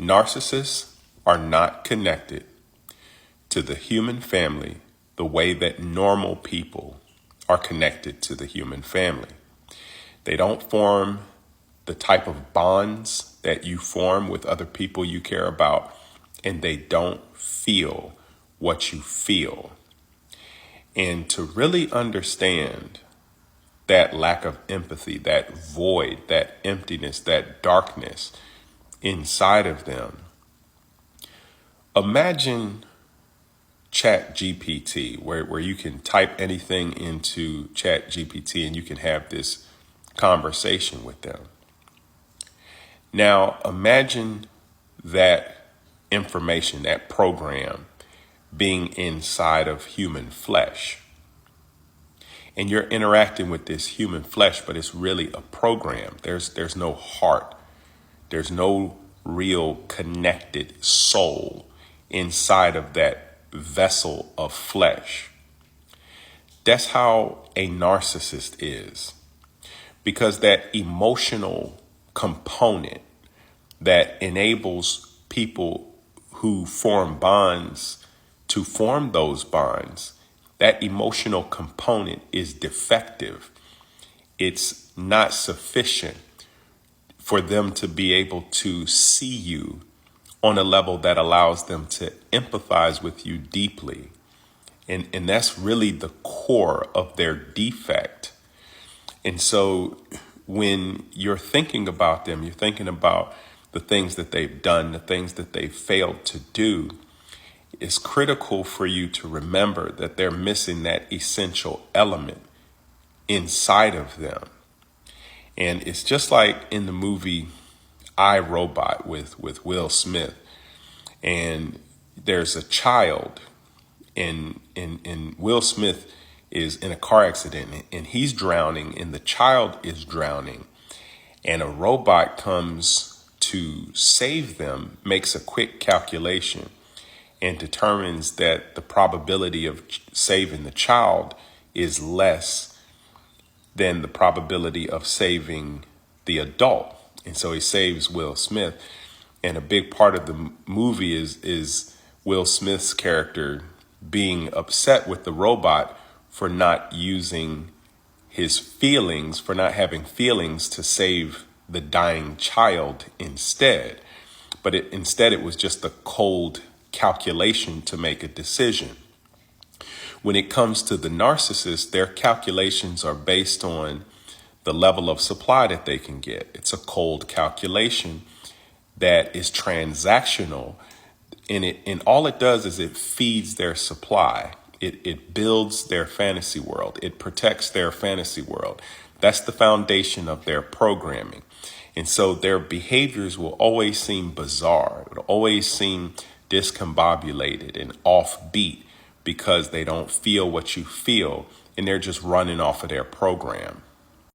Narcissists are not connected to the human family the way that normal people are connected to the human family. They don't form the type of bonds that you form with other people you care about, and they don't feel what you feel. And to really understand that lack of empathy, that void, that emptiness, that darkness inside of them, imagine Chat GPT, where you can type anything into Chat GPT and you can have this conversation with them. Now, imagine that information, that program, being inside of human flesh. And you're interacting with this human flesh, but it's really a program. There's no heart. There's no real connected soul inside of that vessel of flesh. That's how a narcissist is. Because that emotional component that enables people who form bonds to form those bonds, that emotional component is defective. It's not sufficient for them to be able to see you on a level that allows them to empathize with you deeply. And that's really the core of their defect. And so when you're thinking about them, you're thinking about the things that they've done, the things that they've failed to do. It's critical for you to remember that they're missing that essential element inside of them. And it's just like in the movie I, Robot with Will Smith. And there's a child, and Will Smith is in a car accident and he's drowning and the child is drowning. And a robot comes to save them, makes a quick calculation and determines that the probability of saving the child is less than the probability of saving the adult. And so he saves Will Smith. And a big part of the movie is Will Smith's character being upset with the robot for not using his feelings, for not having feelings to save the dying child instead. But instead it was just a cold calculation to make a decision. When it comes to the narcissist, their calculations are based on the level of supply that they can get. It's a cold calculation that is transactional, and all it does is it feeds their supply. It builds their fantasy world. It protects their fantasy world. That's the foundation of their programming. And so their behaviors will always seem bizarre. It'll always seem discombobulated and offbeat because they don't feel what you feel, and they're just running off of their program.